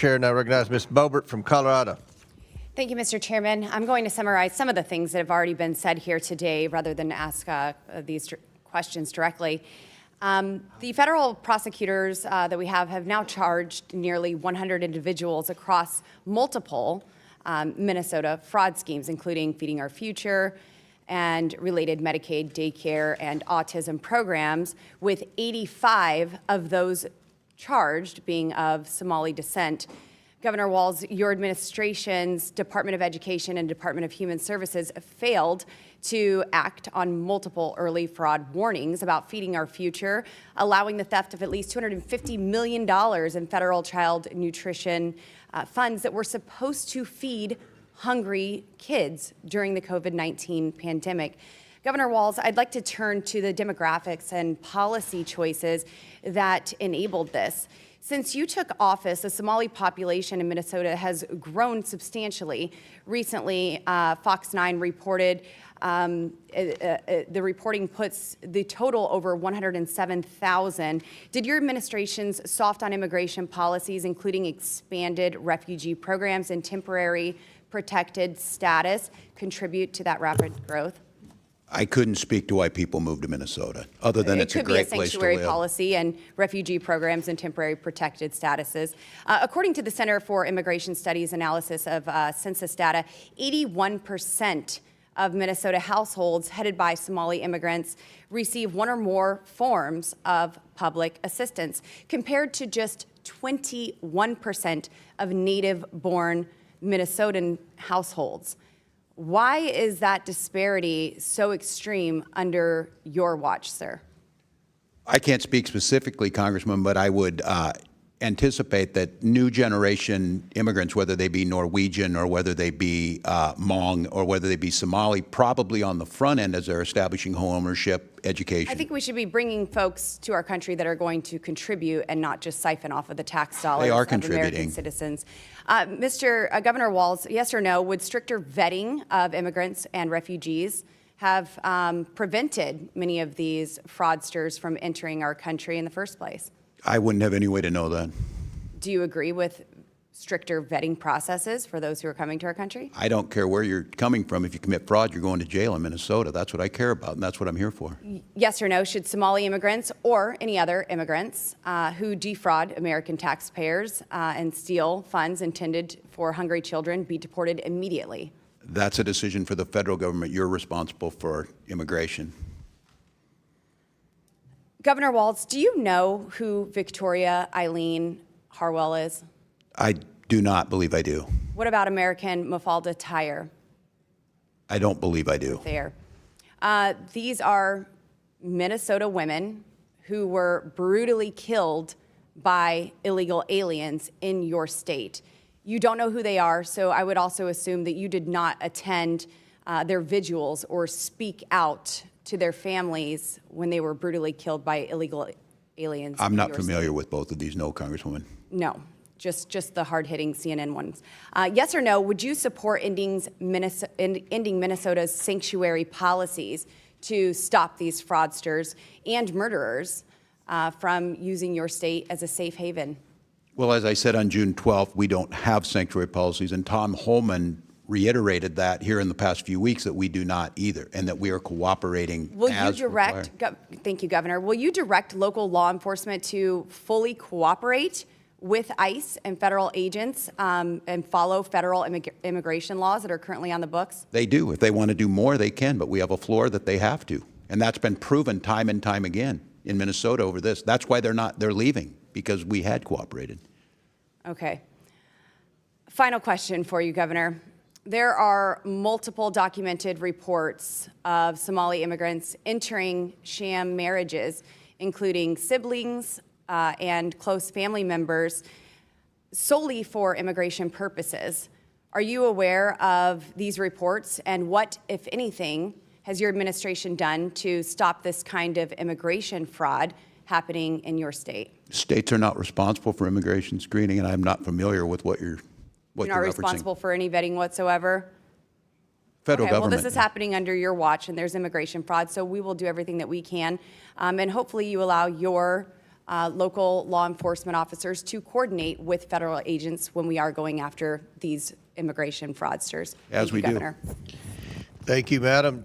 Chair now recognizes Ms. Boebert from Colorado. Thank you, Mr. Chairman. I'm going to summarize some of the things that have already been said here today rather than ask these questions directly. The federal prosecutors that we have now charged nearly 100 individuals across multiple Minnesota fraud schemes, including Feeding Our Future and related Medicaid, daycare, and autism programs, with 85 of those charged being of Somali descent. Governor Walz, your administration's Department of Education and Department of Human Services failed to act on multiple early fraud warnings about Feeding Our Future, allowing the theft of at least $250 million in federal child nutrition funds that were supposed to feed hungry kids during the COVID-19 pandemic. Governor Walz, I'd like to turn to the demographics and policy choices that enabled this. Since you took office, the Somali population in Minnesota has grown substantially. Recently, Fox 9 reported, the reporting puts the total over 107,000. Did your administration's soft on immigration policies, including expanded refugee programs and temporary protected status, contribute to that rapid growth? I couldn't speak to why people moved to Minnesota, other than it's a great place to live. It could be a sanctuary policy and refugee programs and temporary protected statuses. According to the Center for Immigration Studies analysis of census data, 81% of Minnesota households headed by Somali immigrants receive one or more forms of public assistance, compared to just 21% of native-born Minnesotan households. Why is that disparity so extreme under your watch, sir? I can't speak specifically, Congressman, but I would anticipate that new generation immigrants, whether they be Norwegian or whether they be Hmong or whether they be Somali, probably on the front end as they're establishing home ownership, education. I think we should be bringing folks to our country that are going to contribute and not just siphon off of the tax dollars of American citizens. Mr. Governor Walz, yes or no, would stricter vetting of immigrants and refugees have prevented many of these fraudsters from entering our country in the first place? I wouldn't have any way to know that. Do you agree with stricter vetting processes for those who are coming to our country? I don't care where you're coming from. If you commit fraud, you're going to jail in Minnesota. That's what I care about, and that's what I'm here for. Yes or no, should Somali immigrants or any other immigrants who defraud American taxpayers and steal funds intended for hungry children be deported immediately? That's a decision for the federal government. You're responsible for immigration. Governor Walz, do you know who Victoria Eileen Harwell is? I do not believe I do. What about American Mafalda Tyer? I don't believe I do. There. These are Minnesota women who were brutally killed by illegal aliens in your state. You don't know who they are, so I would also assume that you did not attend their vigils or speak out to their families when they were brutally killed by illegal aliens. I'm not familiar with both of these, no, Congresswoman. No, just the hard-hitting CNN ones. Yes or no, would you support ending Minnesota's sanctuary policies to stop these fraudsters and murderers from using your state as a safe haven? Well, as I said on June 12th, we don't have sanctuary policies, and Tom Holman reiterated that here in the past few weeks that we do not either, and that we are cooperating as required. Thank you, Governor. Will you direct local law enforcement to fully cooperate with ICE and federal agents and follow federal immigration laws that are currently on the books? They do. If they want to do more, they can, but we have a floor that they have to. And that's been proven time and time again in Minnesota over this. That's why they're leaving, because we had cooperated. Okay. Final question for you, Governor. There are multiple documented reports of Somali immigrants entering sham marriages, including siblings and close family members, solely for immigration purposes. Are you aware of these reports, and what, if anything, has your administration done to stop this kind of immigration fraud happening in your state? States are not responsible for immigration screening, and I'm not familiar with what you're You're not responsible for any vetting whatsoever? Federal government. Well, this is happening under your watch, and there's immigration fraud, so we will do everything that we can. And hopefully you allow your local law enforcement officers to coordinate with federal agents when we are going after these immigration fraudsters. As we do. Governor. Thank you, Madam.